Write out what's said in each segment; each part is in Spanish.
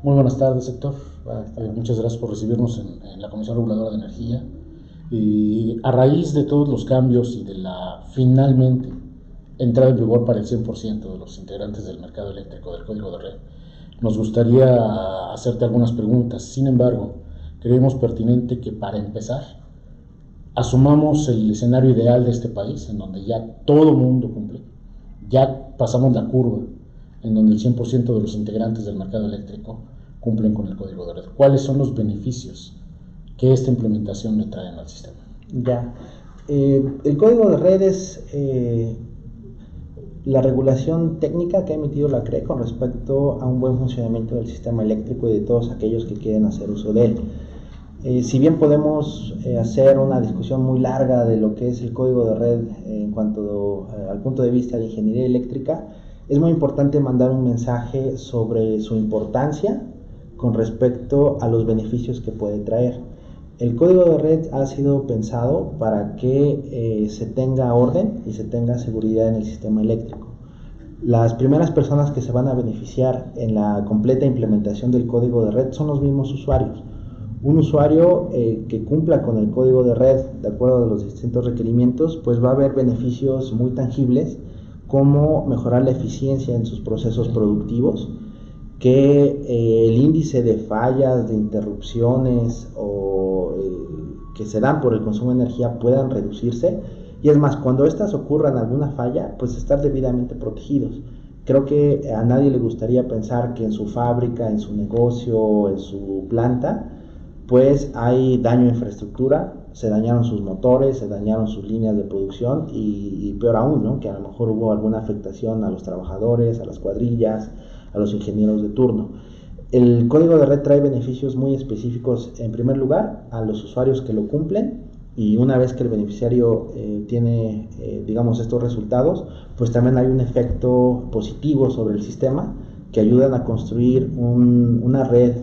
Muy buenas tardes, Héctor. Muchas gracias por recibirnos en la Comisión Reguladora de Energía. Y a raíz de todos los cambios y de la finalmente entrada en vigor para el 100% de los integrantes del mercado eléctrico del Código de Red, nos gustaría hacerte algunas preguntas. Sin embargo, creemos pertinente que para empezar asumamos el escenario ideal de este país, en donde ya todo mundo cumple, ya pasamos la curva, en donde el 100% de los integrantes del mercado eléctrico cumplen con el Código de Red. ¿Cuáles son los beneficios que esta implementación le trae al sistema? Ya, el Código de Red es la regulación técnica que ha emitido la CRE con respecto a un buen funcionamiento del sistema eléctrico y de todos aquellos que quieren hacer uso de él. Si bien podemos hacer una discusión muy larga de lo que es el Código de Red en cuanto al punto de vista de ingeniería eléctrica, es muy importante mandar un mensaje sobre su importancia con respecto a los beneficios que puede traer. El Código de Red ha sido pensado para que se tenga orden y se tenga seguridad en el sistema eléctrico. Las primeras personas que se van a beneficiar en la completa implementación del Código de Red son los mismos usuarios. Un usuario que cumpla con el Código de Red de acuerdo a los distintos requerimientos, pues va a haber beneficios muy tangibles, como mejorar la eficiencia en sus procesos productivos, que el índice de fallas, de interrupciones que se dan por el consumo de energía puedan reducirse, y es más, cuando estas ocurran alguna falla, pues estar debidamente protegidos. Creo que a nadie le gustaría pensar que en su fábrica, en su negocio, en su planta, pues hay daño a infraestructura, se dañaron sus motores, se dañaron sus líneas de producción y peor aún, ¿no? Que a lo mejor hubo alguna afectación a los trabajadores, a las cuadrillas, a los ingenieros de turno. El Código de Red trae beneficios muy específicos, en primer lugar, a los usuarios que lo cumplen, y una vez que el beneficiario tiene, digamos, estos resultados, pues también hay un efecto positivo sobre el sistema que ayudan a construir una red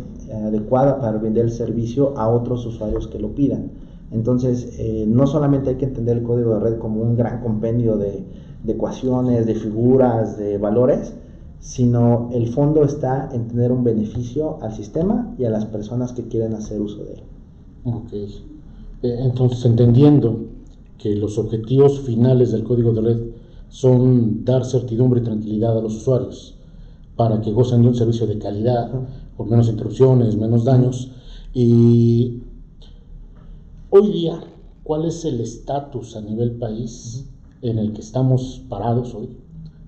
adecuada para vender el servicio a otros usuarios que lo pidan. Entonces, no solamente hay que entender el Código de Red como un gran compendio de ecuaciones, de figuras, de valores, sino el fondo está en tener un beneficio al sistema y a las personas que quieren hacer uso de él. Ok. Entonces, entendiendo que los objetivos finales del Código de Red son dar certidumbre y tranquilidad a los usuarios para que gocen de un servicio de calidad, con menos interrupciones, menos daños, y hoy día, ¿cuál es el estatus a nivel país en el que estamos parados hoy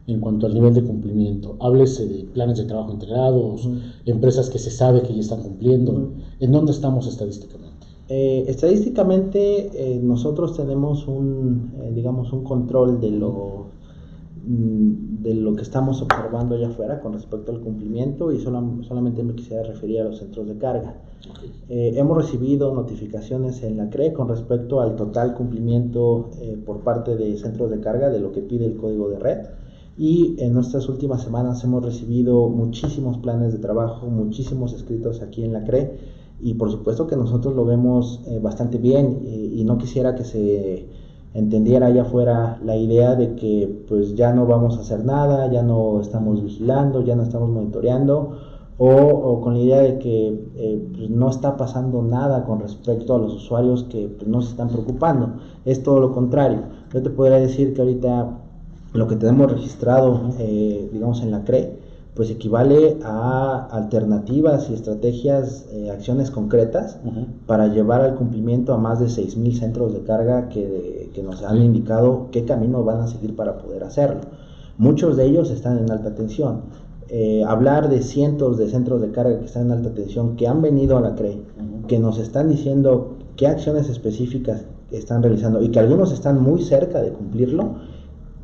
en cuanto al nivel de cumplimiento? Háblese de planes de trabajo integrados, empresas que se sabe que ya están cumpliendo. ¿En dónde estamos estadísticamente? Estadísticamente nosotros tenemos un control de lo que estamos observando allá afuera con respecto al cumplimiento, y solamente me quisiera referir a los centros de carga. Okay. Hemos recibido notificaciones en la CRE con respecto al total cumplimiento por parte de centros de carga de lo que pide el Código de Red, y en nuestras últimas semanas hemos recibido muchísimos planes de trabajo, muchísimos escritos aquí en la CRE, y por supuesto que nosotros lo vemos bastante bien, y no quisiera que se entendiera allá afuera la idea de que pues ya no vamos a hacer nada, ya no estamos vigilando, ya no estamos monitoreando, o con la idea de que pues no está pasando nada con respecto a los usuarios que pues no se están preocupando. Es todo lo contrario. Yo te podría decir que ahorita lo que tenemos registrado digamos en la CRE pues equivale a alternativas y estrategias, acciones concretas para llevar al cumplimiento a más de 6,000 centros de carga que nos han indicado qué camino van a seguir para poder hacerlo. Muchos de ellos están en alta tensión. Hablar de cientos de centros de carga que están en alta tensión, que han venido a la CRE, que nos están diciendo qué acciones específicas están realizando y que algunos están muy cerca de cumplirlo,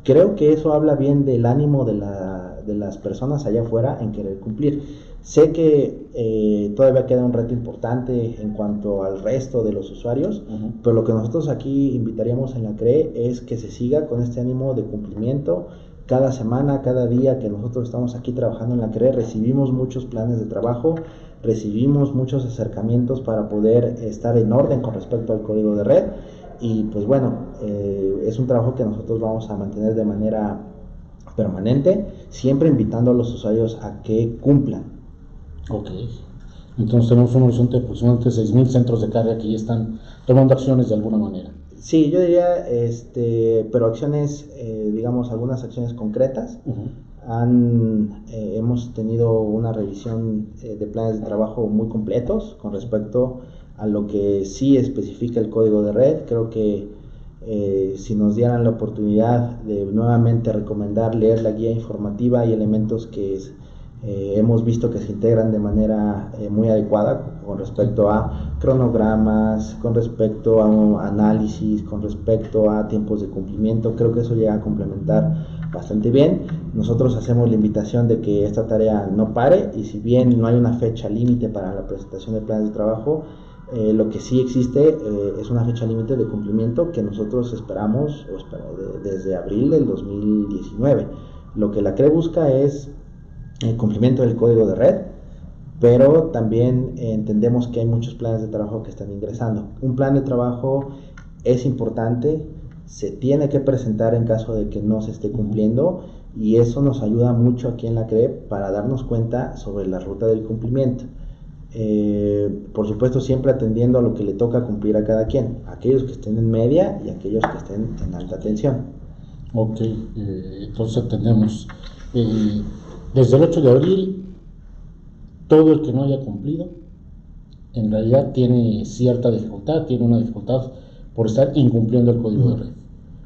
creo que eso habla bien del ánimo de las personas allá afuera en querer cumplir. Sé que todavía queda un reto importante en cuanto al resto de los usuarios, pero lo que nosotros aquí invitaríamos en la CRE es que se siga con este ánimo de cumplimiento. Cada semana, cada día que nosotros estamos aquí trabajando en la CRE, recibimos muchos planes de trabajo, recibimos muchos acercamientos para poder estar en orden con respecto al Código de Red. Y pues bueno, es un trabajo que nosotros vamos a mantener de manera permanente, siempre invitando a los usuarios a que cumplan. Ok. Entonces tenemos un horizonte de aproximadamente 6.000 centros de carga que ya están tomando acciones de alguna manera. Sí, yo diría, pero acciones, digamos, algunas acciones concretas. Hemos tenido una revisión de planes de trabajo muy completos con respecto a lo que sí especifica el código de red. Creo que si nos dieran la oportunidad de nuevamente recomendar leer la guía informativa y elementos que hemos visto que se integran de manera muy adecuada con respecto a cronogramas, con respecto a análisis, con respecto a tiempos de cumplimiento, creo que eso llega a complementar bastante bien. Nosotros hacemos la invitación de que esta tarea no pare, y si bien no hay una fecha límite para la presentación de planes de trabajo, lo que sí existe es una fecha límite de cumplimiento que nosotros esperamos desde abril del 2019. Lo que la CRE busca es el cumplimiento del código de red, pero también entendemos que hay muchos planes de trabajo que están ingresando. Un plan de trabajo es importante, se tiene que presentar en caso de que no se esté cumpliendo, y eso nos ayuda mucho aquí en la CREP para darnos cuenta sobre la ruta del cumplimiento. Por supuesto, siempre atendiendo a lo que le toca cumplir a cada quien, aquellos que estén en media y aquellos que estén en alta tensión. Ok, entonces entendemos. Desde el 8 de abril, todo el que no haya cumplido, en realidad tiene cierta dificultad, tiene una dificultad por estar incumpliendo el código de red.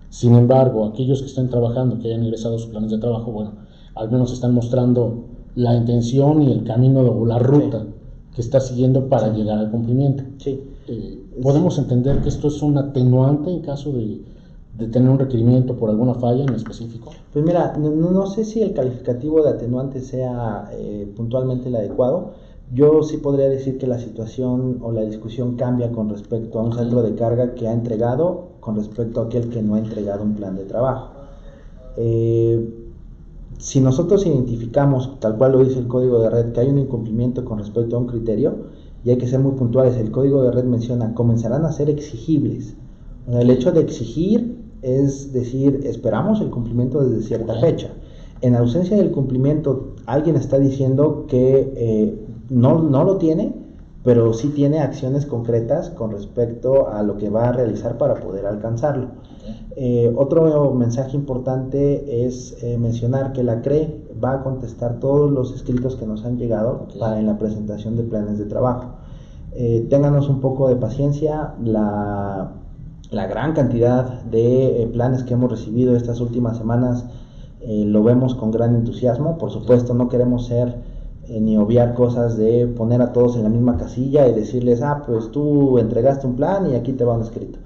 Sin embargo, aquellos que estén trabajando, que hayan ingresado a sus planes de trabajo, bueno, al menos están mostrando la intención y el camino o la ruta que está siguiendo para llegar al cumplimiento. ¿Podemos entender que esto es un atenuante en caso de tener un requerimiento por alguna falla en específico? Pues mira, no sé si el calificativo de atenuante sea puntualmente el adecuado. Yo sí podría decir que la situación o la discusión cambia con respecto a un centro de carga que ha entregado con respecto a aquel que no ha entregado un plan de trabajo. Si nosotros identificamos, tal cual lo dice el código de red, que hay un incumplimiento con respecto a un criterio, y hay que ser muy puntuales, el código de red menciona, comenzarán a ser exigibles. O sea, el hecho de exigir es decir, esperamos el cumplimiento desde cierta fecha. En ausencia del cumplimiento, alguien está diciendo que no lo tiene, pero sí tiene acciones concretas con respecto a lo que va a realizar para poder alcanzarlo. Otro mensaje importante es mencionar que la CRE va a contestar todos los escritos que nos han llegado en la presentación de planes de trabajo. Ténganos un poco de paciencia. La gran cantidad de planes que hemos recibido estas últimas semanas lo vemos con gran entusiasmo. Por supuesto, no queremos ser ni obviar cosas de poner a todos en la misma casilla y decirles, pues tú entregaste un plan y aquí te va un escrito.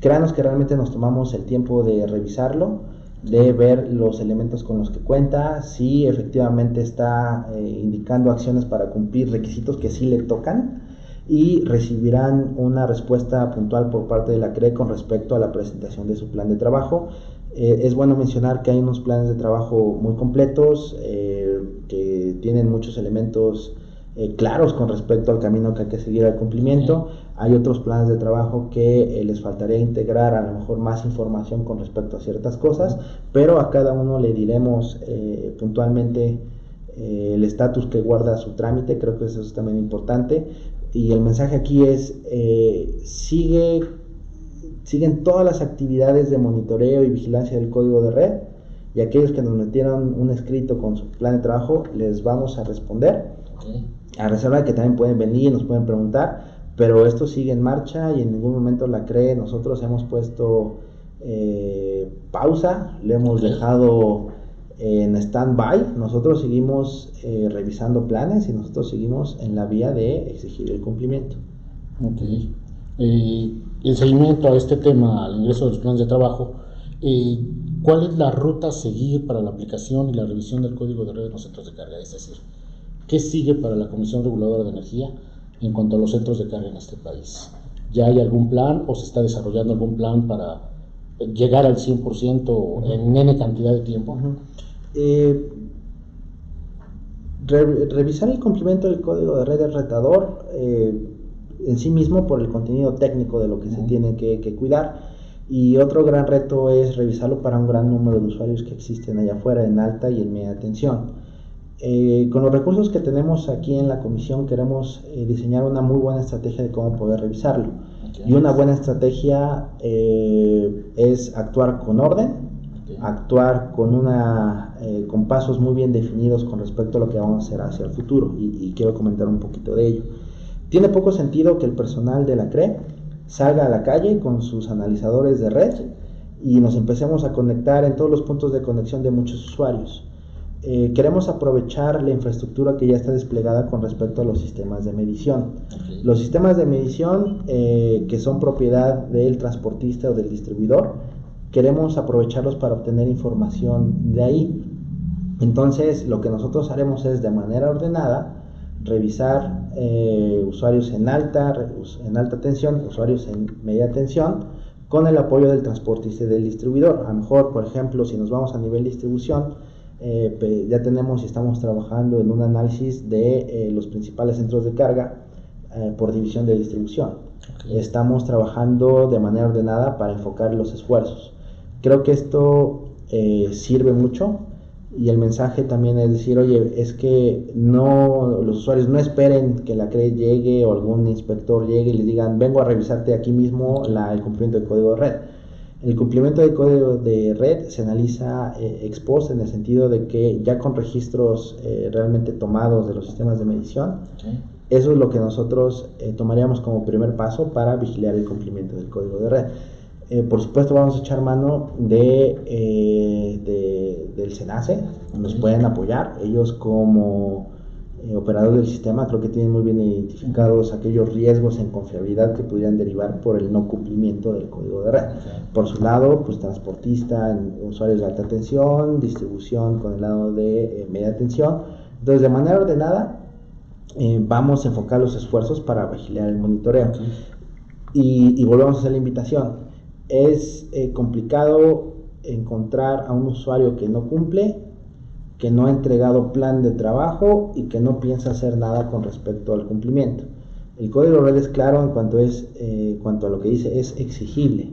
Créanos que realmente nos tomamos el tiempo de revisarlo, de ver los elementos con los que cuenta, si efectivamente está indicando acciones para cumplir requisitos que sí le tocan, y recibirán una respuesta puntual por parte de la CRE con respecto a la presentación de su plan de trabajo. Es bueno mencionar que hay unos planes de trabajo muy completos, que tienen muchos elementos claros con respecto al camino que hay que seguir al cumplimiento. Hay otros planes de trabajo que les faltaría integrar a lo mejor más información con respecto a ciertas cosas, pero a cada uno le diremos puntualmente el estatus que guarda su trámite. Creo que eso es también importante. Y el mensaje aquí es, siguen todas las actividades de monitoreo y vigilancia del código de red, y aquellos que nos metieron un escrito con su plan de trabajo, les vamos a responder, a reserva de que también pueden venir y nos pueden preguntar, pero esto sigue en marcha y en ningún momento la CRE nosotros hemos puesto pausa, le hemos dejado en stand-by. Nosotros seguimos revisando planes y nosotros seguimos en la vía de exigir el cumplimiento. En seguimiento a este tema, al ingreso de los planes de trabajo, ¿cuál es la ruta a seguir para la aplicación y la revisión del código de red en los centros de carga? Es decir, ¿qué sigue para la Comisión Reguladora de Energía en cuanto a los centros de carga en este país? ¿Ya hay algún plan o se está desarrollando algún plan para llegar al 100% en N cantidad de tiempo? Revisar el cumplimiento del código de red es retador en sí mismo por el contenido técnico de lo que se tiene que cuidar, y otro gran reto es revisarlo para un gran número de usuarios que existen allá afuera en alta y en media tensión. Con los recursos que tenemos aquí en la comisión queremos diseñar una muy buena estrategia de cómo poder revisarlo. Okay. Y una buena estrategia es actuar con orden, okay, actuar con pasos muy bien definidos con respecto a lo que vamos a hacer hacia el futuro, y quiero comentar un poquito de ello. Tiene poco sentido que el personal de la CRE salga a la calle con sus analizadores de red y nos empecemos a conectar en todos los puntos de conexión de muchos usuarios. Queremos aprovechar la infraestructura que ya está desplegada con respecto a los sistemas de medición. Okay. Los sistemas de medición que son propiedad del transportista o del distribuidor, queremos aprovecharlos para obtener información de ahí. Entonces, lo que nosotros haremos es, de manera ordenada, revisar usuarios en alta tensión, usuarios en media tensión, con el apoyo del transportista y del distribuidor. A lo mejor, por ejemplo, si nos vamos a nivel distribución, ya tenemos y estamos trabajando en un análisis de los principales centros de carga por división de distribución. Okay. Estamos trabajando de manera ordenada para enfocar los esfuerzos. Creo que esto sirve mucho, y el mensaje también es decir, oye, es que los usuarios no esperen que la CRE llegue o algún inspector llegue y les digan, vengo a revisarte aquí mismo el cumplimiento del código de red. El cumplimiento del código de red se analiza ex post, en el sentido de que ya con registros realmente tomados de los sistemas de medición, okay, eso es lo que nosotros tomaríamos como primer paso para vigilar el cumplimiento del código de red. Por supuesto vamos a echar mano del SENACE, nos pueden apoyar. Ellos como operador del sistema creo que tienen muy bien identificados aquellos riesgos en confiabilidad que pudieran derivar por el no cumplimiento del código de red. Por su lado, pues transportista, usuarios de alta tensión, distribución con el lado de media tensión. Entonces, de manera ordenada, vamos a enfocar los esfuerzos para vigilar el monitoreo. Y volvemos a hacer la invitación. Es complicado encontrar a un usuario que no cumple, que no ha entregado plan de trabajo y que no piensa hacer nada con respecto al cumplimiento. El código de red es claro en cuanto a lo que dice, es exigible.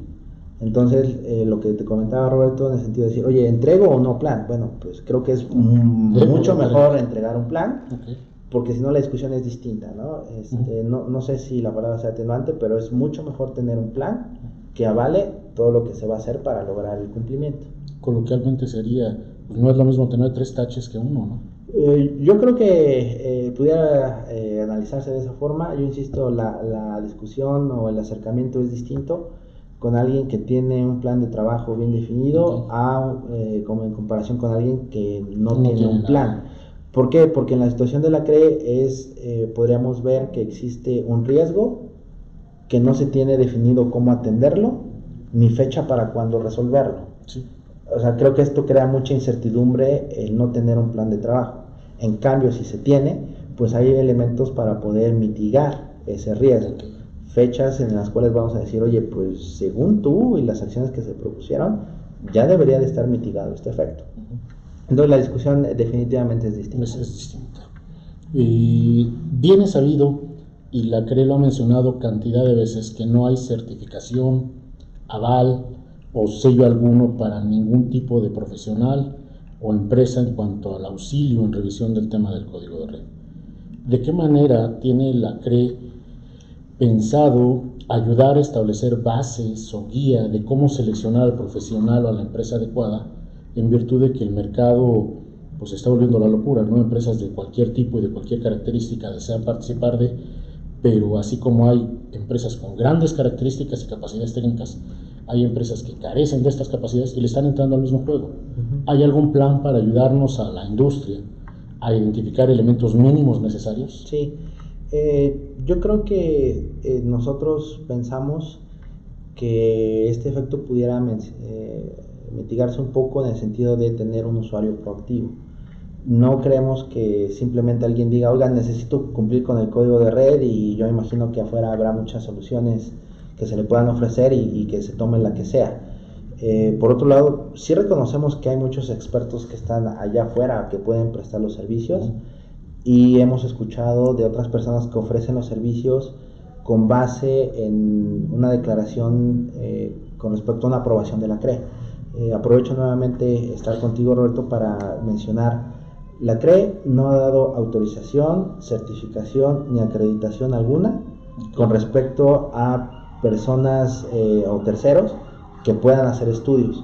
Entonces, lo que te comentaba Roberto, en el sentido de decir, oye, ¿entrego o no plan? Bueno, pues creo que es mucho mejor entregar un plan, okay, porque si no la discusión es distinta, ¿no? No sé si la palabra sea atenuante, pero es mucho mejor tener un plan que avale todo lo que se va a hacer para lograr el cumplimiento. Coloquialmente sería, pues no es lo mismo tener 3 taches que uno, ¿no? Yo creo que pudiera analizarse de esa forma. Yo insisto, la discusión o el acercamiento es distinto con alguien que tiene un plan de trabajo bien definido, okay, como en comparación con alguien que no tiene un plan. ¿Por qué? Porque en la situación de la CRE podríamos ver que existe un riesgo que no se tiene definido cómo atenderlo, ni fecha para cuándo resolverlo. Sí. O sea, creo que esto crea mucha incertidumbre el no tener un plan de trabajo. En cambio, si se tiene, pues hay elementos para poder mitigar ese riesgo. Okay. Fechas en las cuales vamos a decir, oye, pues según tú y las acciones que se propusieron, ya debería de estar mitigado este efecto. Entonces la discusión definitivamente es distinta. Es distinta. Bien es sabido, y la CRE lo ha mencionado cantidad de veces, que no hay certificación, aval o sello alguno para ningún tipo de profesional o empresa en cuanto al auxilio en revisión del tema del código de red. ¿De qué manera tiene la CRE pensado ayudar a establecer bases o guía de cómo seleccionar al profesional o a la empresa adecuada, en virtud de que el mercado pues está volviendo la locura, ¿no? Empresas de cualquier tipo y de cualquier característica desean participar pero así como hay empresas con grandes características y capacidades técnicas, hay empresas que carecen de estas capacidades y le están entrando al mismo juego. ¿Hay algún plan para ayudarnos a la industria a identificar elementos mínimos necesarios? Sí, yo creo que nosotros pensamos que este efecto pudiera mitigarse un poco en el sentido de tener un usuario proactivo. No creemos que simplemente alguien diga, oigan, necesito cumplir con el código de red, y yo imagino que afuera habrá muchas soluciones que se le puedan ofrecer y que se tome la que sea. Por otro lado, sí reconocemos que hay muchos expertos que están allá afuera que pueden prestar los servicios, y hemos escuchado de otras personas que ofrecen los servicios con base en una declaración con respecto a una aprobación de la CRE. Aprovecho nuevamente estar contigo, Roberto, para mencionar La CRE no ha dado autorización, certificación ni acreditación alguna con respecto a personas o terceros que puedan hacer estudios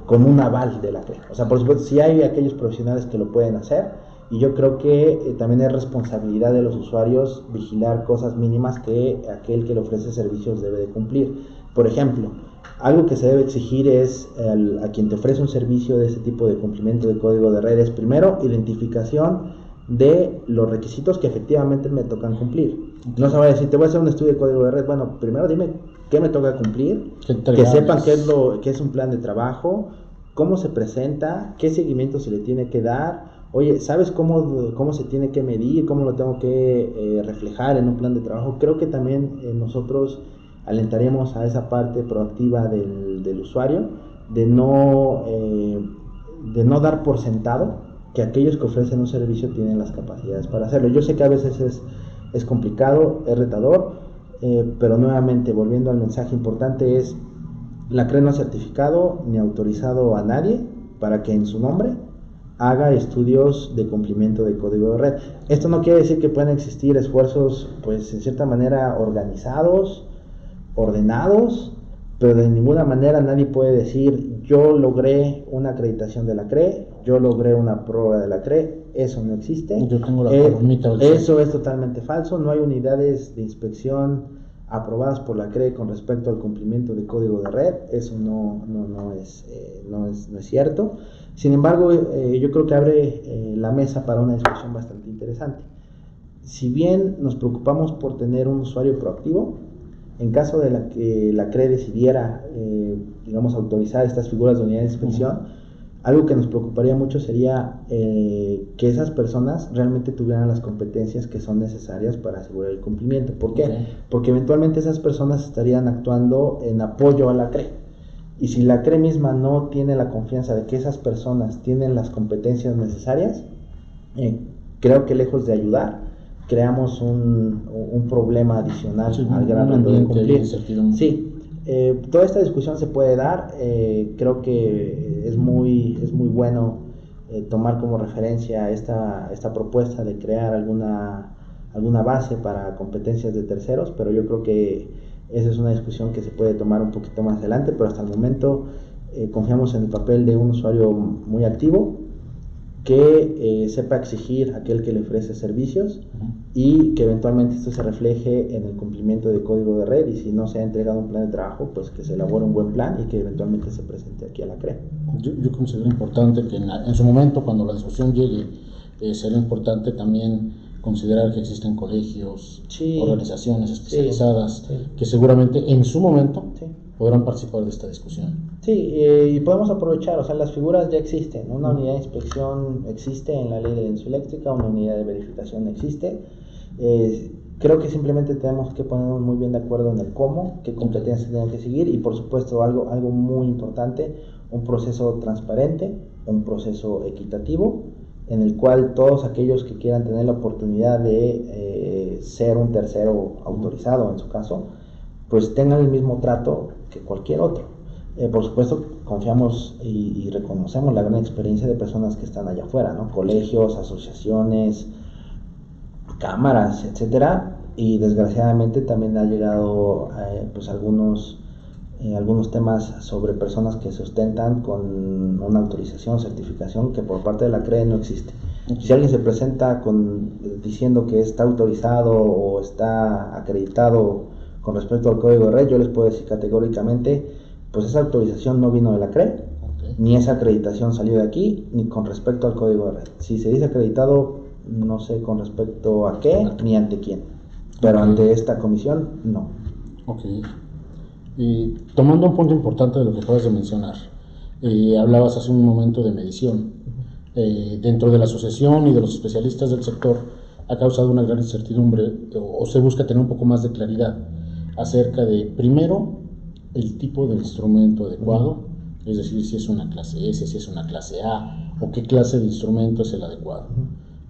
con un aval de la CRE. O sea, por supuesto, sí hay aquellos profesionales que lo pueden hacer, y yo creo que también es responsabilidad de los usuarios vigilar cosas mínimas que aquel que le ofrece servicios debe de cumplir. Por ejemplo, algo que se debe exigir es a quien te ofrece un servicio de ese tipo de cumplimiento de código de red es, primero, identificación de los requisitos que efectivamente me tocan cumplir. No se va a decir, te voy a hacer un estudio de código de red. Bueno, primero dime qué me toca cumplir, que sepan qué es un plan de trabajo, cómo se presenta, qué seguimiento se le tiene que dar. Oye, ¿sabes cómo se tiene que medir, cómo lo tengo que reflejar en un plan de trabajo? Creo que también nosotros alentaremos a esa parte proactiva del usuario, de no dar por sentado que aquellos que ofrecen un servicio tienen las capacidades para hacerlo. Yo sé que a veces es complicado, es retador, pero nuevamente, volviendo al mensaje importante, es: la CRE no ha certificado ni autorizado a nadie para que en su nombre haga estudios de cumplimiento de código de red. Esto no quiere decir que puedan existir esfuerzos, pues en cierta manera organizados, ordenados, pero de ninguna manera nadie puede decir: yo logré una acreditación de la CRE, yo logré una prueba de la CRE. Eso no existe. Yo tengo la palomita. Eso es totalmente falso. No hay unidades de inspección aprobadas por la CRE con respecto al cumplimiento de código de red. Eso no es cierto. Sin embargo, yo creo que abre la mesa para una discusión bastante interesante. Si bien nos preocupamos por tener un usuario proactivo, en caso de que la CRE decidiera, autorizar estas figuras de unidad de inspección, algo que nos preocuparía mucho sería que esas personas realmente tuvieran las competencias que son necesarias para asegurar el cumplimiento. ¿Por qué? Okay. Porque eventualmente esas personas estarían actuando en apoyo a la CRE. Y si la CRE misma no tiene la confianza de que esas personas tienen las competencias necesarias, creo que lejos de ayudar, creamos un problema adicional al grado de cumplir. Sí. Toda esta discusión se puede dar. Creo que es muy bueno tomar como referencia esta propuesta de crear alguna base para competencias de terceros, pero yo creo que esa es una discusión que se puede tomar un poquito más adelante. Pero hasta el momento confiamos en el papel de un usuario muy activo, que sepa exigir a aquel que le ofrece servicios, y que eventualmente esto se refleje en el cumplimiento de código de red, y si no se ha entregado un plan de trabajo, pues que se elabore un buen plan y que eventualmente se presente aquí a la CRE. Yo considero importante que en su momento, cuando la discusión llegue, será importante también considerar que existen colegios, sí, organizaciones especializadas, sí, que seguramente en su momento podrán participar de esta discusión. Sí, y podemos aprovechar, o sea, las figuras ya existen. Una unidad de inspección existe en la ley de la energía eléctrica, una unidad de verificación existe. Creo que simplemente tenemos que ponernos muy bien de acuerdo en el cómo, qué competencias tienen que seguir, y por supuesto algo muy importante: un proceso transparente, un proceso equitativo, en el cual todos aquellos que quieran tener la oportunidad de ser un tercero autorizado, en su caso, pues tengan el mismo trato que cualquier otro. Por supuesto, confiamos y reconocemos la gran experiencia de personas que están allá afuera, ¿no? Colegios, asociaciones, cámaras, etcétera, y desgraciadamente también ha llegado pues algunos temas sobre personas que se ostentan con una autorización, certificación que por parte de la CRE no existe. Si alguien se presenta diciendo que está autorizado o está acreditado con respecto al código de red, yo les puedo decir categóricamente: pues esa autorización no vino de la CRE, ni esa acreditación salió de aquí, ni con respecto al código de red. Si se dice acreditado, no sé con respecto a qué, ni ante quién, pero ante esta comisión, no. Ok. Y tomando un punto importante de lo que acabas de mencionar, hablabas hace un momento de medición. Dentro de la asociación y de los especialistas del sector ha causado una gran incertidumbre, o se busca tener un poco más de claridad acerca de, primero, el tipo de instrumento adecuado, es decir, si es una clase S, si es una clase A, o qué clase de instrumento es el adecuado.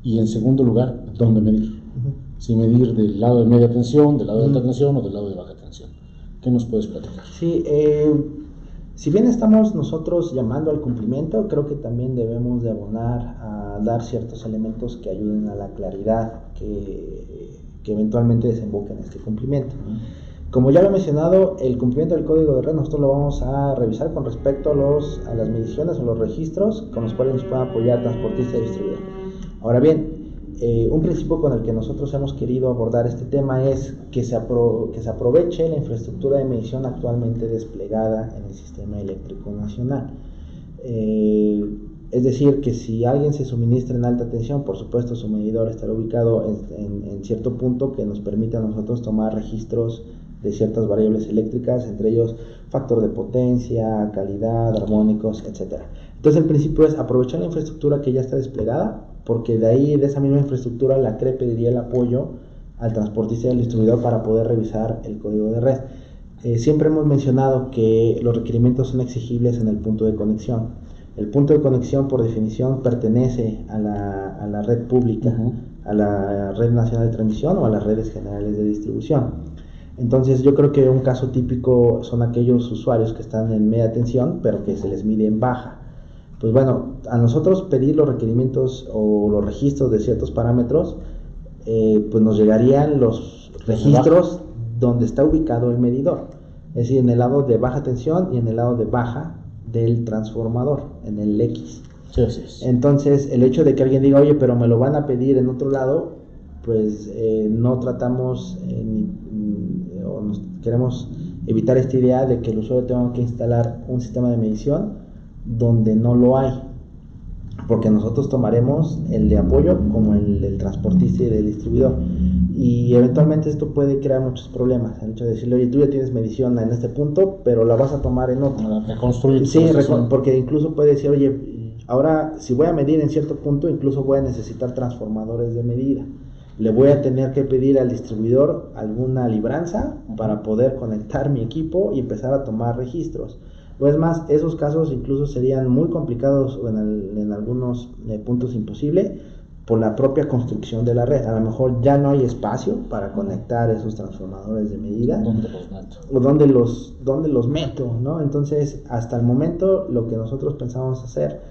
Y en segundo lugar, ¿dónde medir? Si medir del lado de media tensión, del lado de alta tensión o del lado de baja tensión. ¿Qué nos puedes platicar? Sí, Si bien estamos nosotros llamando al cumplimiento, creo que también debemos de abonar a dar ciertos elementos que ayuden a la claridad que eventualmente desemboque en este cumplimiento. Como ya lo he mencionado, el cumplimiento del código de red nosotros lo vamos a revisar con respecto a las mediciones o los registros con los cuales nos puedan apoyar transportista y distribuidor. Ahora bien, un principio con el que nosotros hemos querido abordar este tema es que se aproveche la infraestructura de medición actualmente desplegada en el sistema eléctrico nacional. Es decir, que si alguien se suministra en alta tensión, por supuesto su medidor estará ubicado en cierto punto que nos permita a nosotros tomar registros de ciertas variables eléctricas, entre ellos factor de potencia, calidad, armónicos, etc. Entonces el principio es aprovechar la infraestructura que ya está desplegada, porque de esa misma infraestructura la CRE pediría el apoyo al transportista y al distribuidor para poder revisar el código de red. Siempre hemos mencionado que los requerimientos son exigibles en el punto de conexión. El punto de conexión, por definición, pertenece a la red pública, a la red nacional de transmisión o a las redes generales de distribución. Entonces yo creo que un caso típico son aquellos usuarios que están en media tensión, pero que se les mide en baja. Pues bueno, a nosotros pedir los requerimientos o los registros de ciertos parámetros, pues nos llegarían los registros donde está ubicado el medidor. Es decir, en el lado de baja tensión y en el lado de baja del transformador, en el X. Sí, así es. Entonces, el hecho de que alguien diga, oye, pero me lo van a pedir en otro lado, pues no tratamos o nos queremos evitar esta idea de que el usuario tenga que instalar un sistema de medición donde no lo hay, porque nosotros tomaremos el de apoyo como el del transportista y del distribuidor, y eventualmente esto puede crear muchos problemas. El hecho de decirle, oye, tú ya tienes medición en este punto, pero la vas a tomar en otro. Reconstruir. Sí, porque incluso puede decir, oye, ahora si voy a medir en cierto punto, incluso voy a necesitar transformadores de medida. Le voy a tener que pedir al distribuidor alguna libranza para poder conectar mi equipo y empezar a tomar registros. O es más, esos casos incluso serían muy complicados o en algunos puntos imposible por la propia construcción de la red. A lo mejor ya no hay espacio para conectar esos transformadores de medida. ¿Dónde los meto? O dónde los meto, ¿no? Entonces, hasta el momento, lo que nosotros pensamos hacer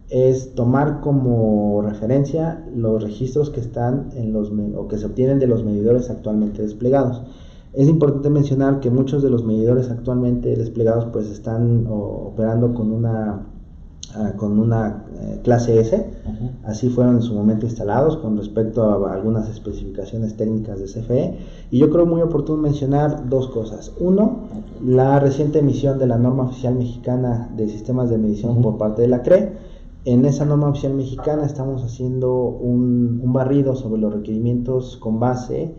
es tomar como referencia los registros que están o que se obtienen de los medidores actualmente desplegados. Es importante mencionar que muchos de los medidores actualmente desplegados pues están operando con una clase S. Así fueron en su momento instalados con respecto a algunas especificaciones técnicas de CFE, y yo creo muy oportuno mencionar dos cosas. Uno, la reciente emisión de la norma oficial mexicana de sistemas de medición por parte de la CRE. En esa norma oficial mexicana estamos haciendo un barrido sobre los requerimientos con base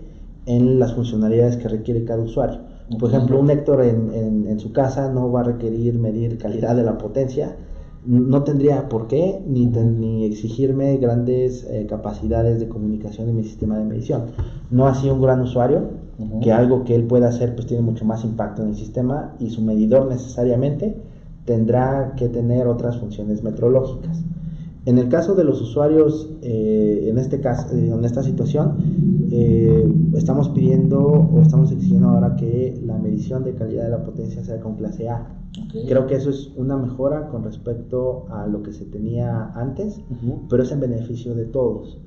en las funcionalidades que requiere cada usuario. Por ejemplo, un Héctor en su casa no va a requerir medir calidad de la potencia, no tendría por qué ni exigirme grandes capacidades de comunicación en mi sistema de medición. No así un gran usuario, que algo que él pueda hacer pues tiene mucho más impacto en el sistema, y su medidor necesariamente tendrá que tener otras funciones metrológicas. En el caso de los usuarios, en esta situación, estamos pidiendo o estamos exigiendo ahora que la medición de calidad de la potencia sea con clase A. Creo que eso es una mejora con respecto a lo que se tenía antes, pero es en beneficio de todos.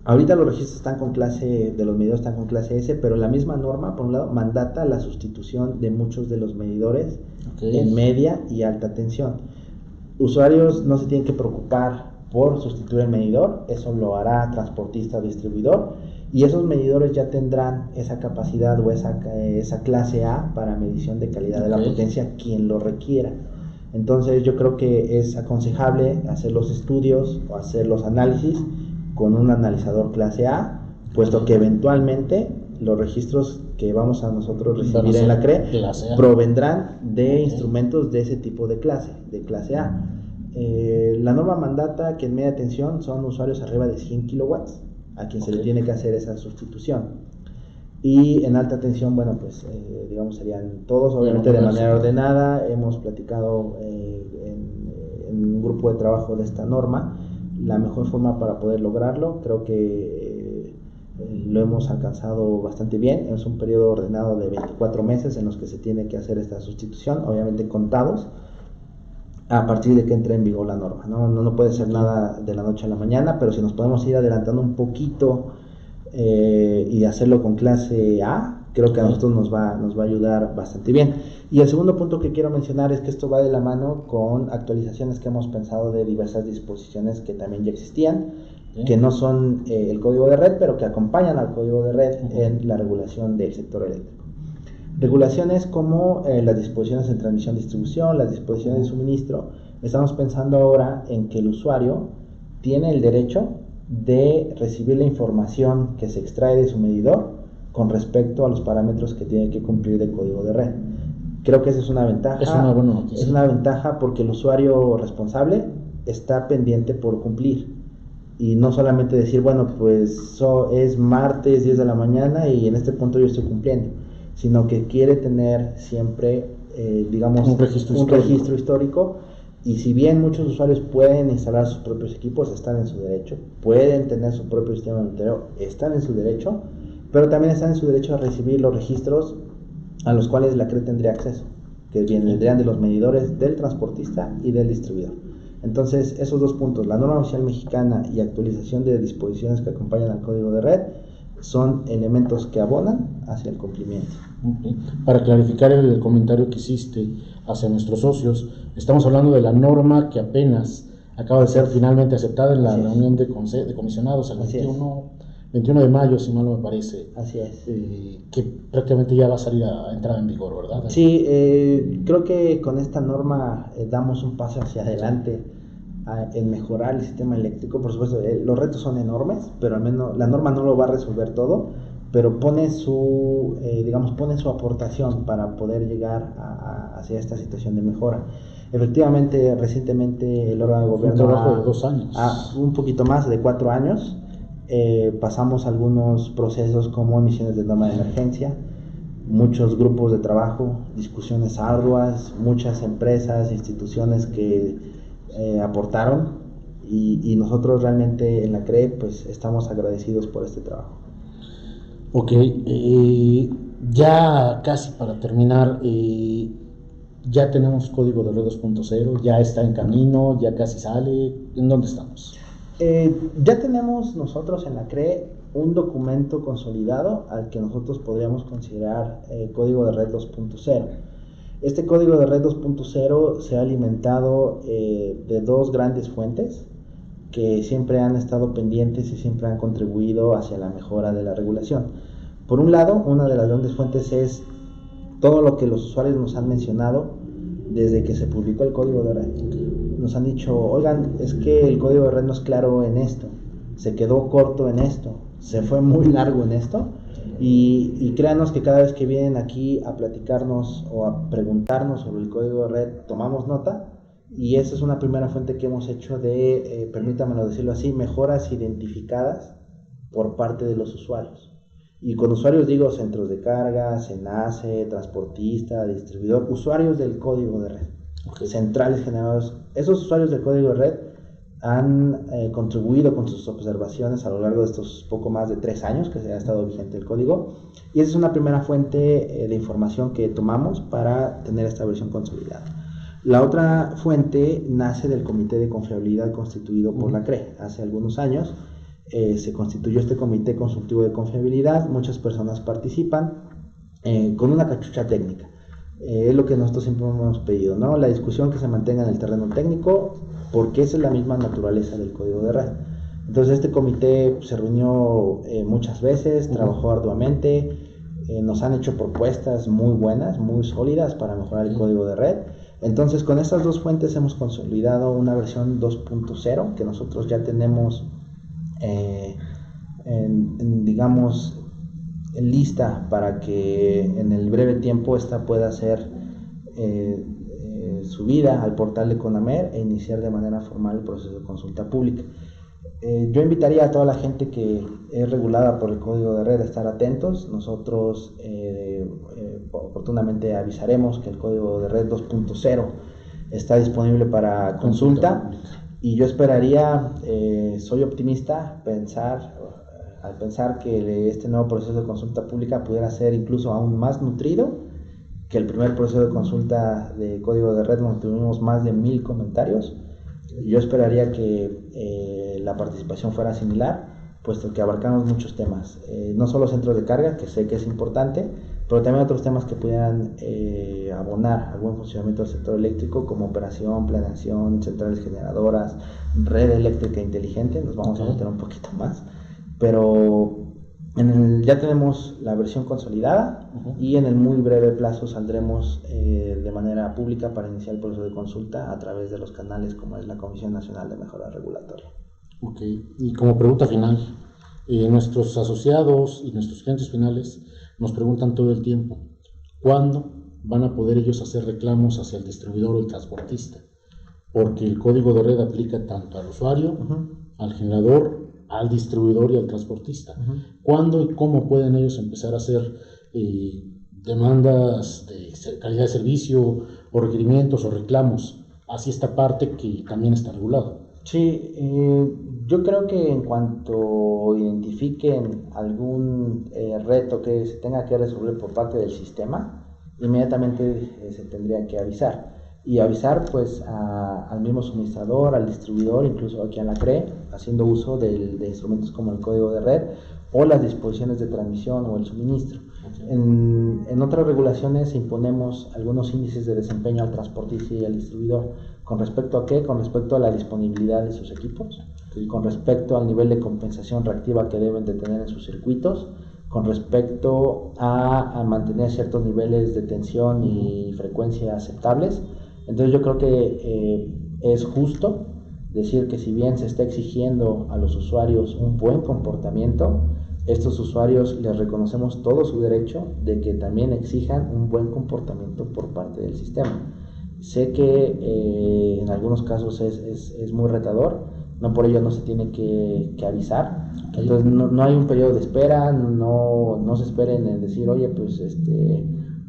Ahorita los registros están con de los medidores están con clase S, pero la misma norma, por un lado, mandata la sustitución de muchos de los medidores en media y alta tensión. Usuarios no se tienen que preocupar por sustituir el medidor, eso lo hará transportista o distribuidor, y esos medidores ya tendrán esa capacidad o esa clase A para medición de calidad de la potencia quien lo requiera. Entonces yo creo que es aconsejable hacer los estudios o hacer los análisis con un analizador clase A, puesto que eventualmente los registros que vamos a nosotros recibir en la CRE provendrán de instrumentos de ese tipo de clase A. La norma mandata que en media tensión son usuarios arriba de 100 kilowatts a quien se le tiene que hacer esa sustitución, y en alta tensión, bueno, pues digamos serían todos, obviamente de manera ordenada. Hemos platicado en un grupo de trabajo de esta norma la mejor forma para poder lograrlo. Creo que lo hemos alcanzado bastante bien. Es un periodo ordenado de 24 meses en los que se tiene que hacer esta sustitución, obviamente contados a partir de que entre en vigor la norma. No puede ser nada de la noche a la mañana, pero si nos podemos ir adelantando un poquito y hacerlo con clase A, creo que a nosotros nos va a ayudar bastante bien. Y el segundo punto que quiero mencionar es que esto va de la mano con actualizaciones que hemos pensado de diversas disposiciones que también ya existían, que no son el código de red, pero que acompañan al código de red en la regulación del sector eléctrico. Regulaciones como las disposiciones en transmisión y distribución, las disposiciones de suministro. Estamos pensando ahora en que el usuario tiene el derecho de recibir la información que se extrae de su medidor con respecto a los parámetros que tiene que cumplir del código de red. Creo que esa es una ventaja. Es una buena noticia. Es una ventaja porque el usuario responsable está pendiente por cumplir. Y no solamente decir, bueno, pues es martes 10 de la mañana y en este punto yo estoy cumpliendo, sino que quiere tener siempre, digamos, un registro histórico. Y si bien muchos usuarios pueden instalar sus propios equipos, están en su derecho, pueden tener su propio sistema de monitoreo, están en su derecho, pero también están en su derecho a recibir los registros a los cuales la CRE tendría acceso, que vendrían de los medidores del transportista y del distribuidor. Entonces, esos dos puntos, la norma oficial mexicana y actualización de disposiciones que acompañan al código de red, son elementos que abonan hacia el cumplimiento. Okay. Para clarificar el comentario que hiciste hacia nuestros socios, estamos hablando de la norma que apenas acaba de ser finalmente aceptada en la reunión de comisionados el 21 de mayo, si mal no me parece. Así es. Que prácticamente ya va a salir a entrar en vigor, ¿verdad? Sí, creo que con esta norma damos un paso hacia adelante en mejorar el sistema eléctrico. Por supuesto, los retos son enormes, pero al menos la norma no lo va a resolver todo, pero pone su aportación para poder llegar hacia esta situación de mejora. Efectivamente, recientemente el órgano de gobierno... Un trabajo de 2 años. Un poquito más, de 4 años. Pasamos algunos procesos como emisiones de norma de emergencia, muchos grupos de trabajo, discusiones arduas, muchas empresas, instituciones que aportaron y nosotros realmente en la CRE pues estamos agradecidos por este trabajo. Ok, ya casi para terminar, ya tenemos código de red 2.0, ya está en camino, ya casi sale, ¿en dónde estamos? Ya tenemos nosotros en la CRE un documento consolidado al que nosotros podríamos considerar código de red 2.0. Este código de red 2.0 se ha alimentado de dos grandes fuentes que siempre han estado pendientes y siempre han contribuido hacia la mejora de la regulación. Por un lado, una de las grandes fuentes es todo lo que los usuarios nos han mencionado desde que se publicó el código de red. Nos han dicho, oigan, es que el código de red no es claro en esto, se quedó corto en esto, se fue muy largo en esto, y créanos que cada vez que vienen aquí a platicarnos o a preguntarnos sobre el código de red, tomamos nota, y esa es una primera fuente que hemos hecho de, permítanmelo decirlo así, mejoras identificadas por parte de los usuarios. Y con usuarios digo centros de carga, SENACE, transportista, distribuidor, usuarios del código de red. Okay. Centrales generados. Esos usuarios del código de red han contribuido con sus observaciones a lo largo de estos poco más de 3 años que se ha estado vigente el código, y esa es una primera fuente de información que tomamos para tener esta versión consolidada. La otra fuente nace del comité de confiabilidad constituido por la CRE. Hace algunos años se constituyó este comité consultivo de confiabilidad, muchas personas participan con una cachucha técnica. Es lo que nosotros siempre hemos pedido, ¿no? La discusión que se mantenga en el terreno técnico, porque esa es la misma naturaleza del código de red. Entonces este comité se reunió muchas veces, trabajó arduamente, nos han hecho propuestas muy buenas, muy sólidas para mejorar el código de red. Entonces con estas dos fuentes hemos consolidado una versión 2.0 que nosotros ya tenemos digamos lista para que en el breve tiempo esta pueda ser subida al portal de CONAMER e iniciar de manera formal el proceso de consulta pública. Yo invitaría a toda la gente que es regulada por el código de red a estar atentos. Nosotros oportunamente avisaremos que el código de red 2.0 está disponible para consulta, y yo esperaría, soy optimista, pensar al pensar que este nuevo proceso de consulta pública pudiera ser incluso aún más nutrido que el primer proceso de consulta de código de red, donde tuvimos más de 1000 comentarios. Yo esperaría que la participación fuera similar, puesto que abarcamos muchos temas, no solo centros de carga, que sé que es importante, pero también otros temas que pudieran abonar al buen funcionamiento del sector eléctrico, como operación, planeación, centrales generadoras, red eléctrica inteligente. Nos vamos a meter un poquito más, pero ya tenemos la versión consolidada y en el muy breve plazo saldremos de manera pública para iniciar el proceso de consulta a través de los canales como es la Comisión Nacional de Mejora Regulatoria. Ok, y como pregunta final, nuestros asociados y nuestros clientes finales nos preguntan todo el tiempo, ¿cuándo van a poder ellos hacer reclamos hacia el distribuidor o el transportista? Porque el código de red aplica tanto al usuario, al generador, al distribuidor y al transportista. ¿Cuándo y cómo pueden ellos empezar a hacer demandas de calidad de servicio o requerimientos o reclamos hacia esta parte que también está regulado? Sí, yo creo que en cuanto identifiquen algún reto que se tenga que resolver por parte del sistema, inmediatamente se tendría que avisar. Y avisar pues al mismo suministrador, al distribuidor, incluso aquí a la CRE, haciendo uso de instrumentos como el código de red o las disposiciones de transmisión o el suministro. En otras regulaciones imponemos algunos índices de desempeño al transportista y al distribuidor. ¿Con respecto a qué? Con respecto a la disponibilidad de sus equipos, con respecto al nivel de compensación reactiva que deben de tener en sus circuitos, con respecto a mantener ciertos niveles de tensión y frecuencia aceptables. Entonces yo creo que es justo decir que si bien se está exigiendo a los usuarios un buen comportamiento, estos usuarios les reconocemos todo su derecho de que también exijan un buen comportamiento por parte del sistema. Sé que en algunos casos es muy retador, no por ello no se tiene que avisar, entonces no hay un periodo de espera, no se esperen en decir, oye, pues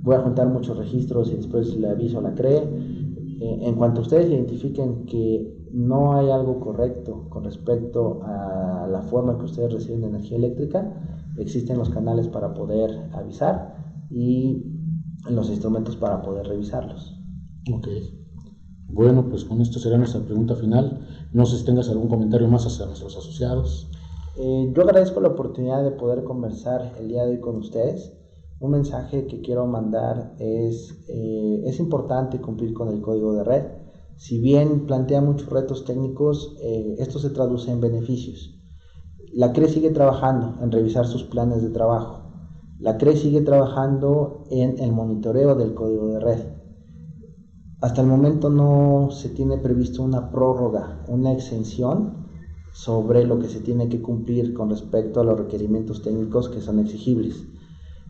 voy a juntar muchos registros y después le aviso a la CRE. En cuanto ustedes identifiquen que no hay algo correcto con respecto a la forma en que ustedes reciben energía eléctrica, existen los canales para poder avisar y los instrumentos para poder revisarlos. Ok. Bueno, pues con esto será nuestra pregunta final. No sé si tengas algún comentario más hacia nuestros asociados. Yo agradezco la oportunidad de poder conversar el día de hoy con ustedes. Un mensaje que quiero mandar es importante cumplir con el código de red. Si bien plantea muchos retos técnicos, esto se traduce en beneficios. La CRE sigue trabajando en revisar sus planes de trabajo. La CRE sigue trabajando en el monitoreo del código de red. Hasta el momento no se tiene previsto una prórroga, una exención sobre lo que se tiene que cumplir con respecto a los requerimientos técnicos que son exigibles.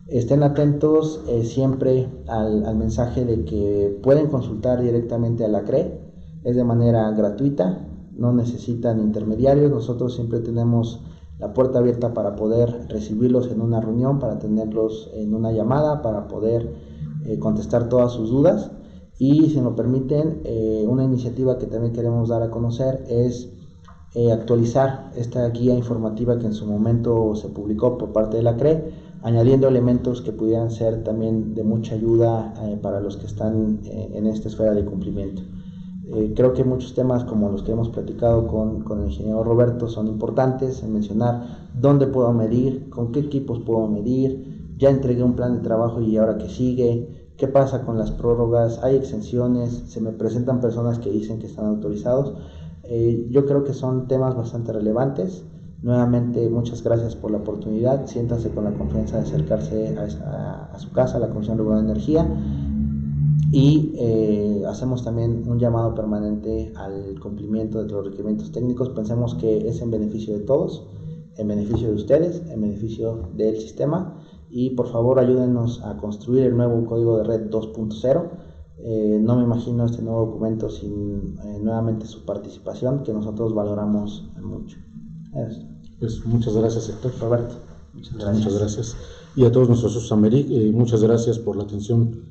Estén atentos siempre al mensaje de que pueden consultar directamente a la CRE, es de manera gratuita, no necesitan intermediarios, nosotros siempre tenemos la puerta abierta para poder recibirlos en una reunión, para tenerlos en una llamada, para poder contestar todas sus dudas. Y si nos permiten, una iniciativa que también queremos dar a conocer es actualizar esta guía informativa que en su momento se publicó por parte de la CRE, añadiendo elementos que pudieran ser también de mucha ayuda para los que están en esta esfera de cumplimiento. Creo que muchos temas como los que hemos platicado con el ingeniero Roberto son importantes en mencionar dónde puedo medir, con qué equipos puedo medir, ya entregué un plan de trabajo y ahora qué sigue, qué pasa con las prórrogas, hay exenciones, se me presentan personas que dicen que están autorizados. Yo creo que son temas bastante relevantes. Nuevamente, muchas gracias por la oportunidad. Siéntanse con la confianza de acercarse a su casa, a la Comisión Reguladora de Energía. Y hacemos también un llamado permanente al cumplimiento de los requerimientos técnicos. Pensemos que es en beneficio de todos, en beneficio de ustedes, en beneficio del sistema. Y por favor ayúdenos a construir el nuevo código de red 2.0. No me imagino este nuevo documento sin nuevamente su participación, que nosotros valoramos mucho. Pues muchas gracias, Héctor. Roberto, muchas gracias. Y a todos nuestros socios Americ, muchas gracias por la atención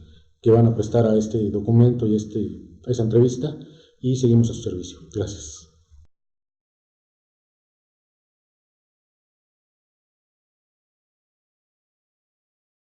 que van a prestar a este documento y a esta entrevista, y seguimos a su servicio. Gracias.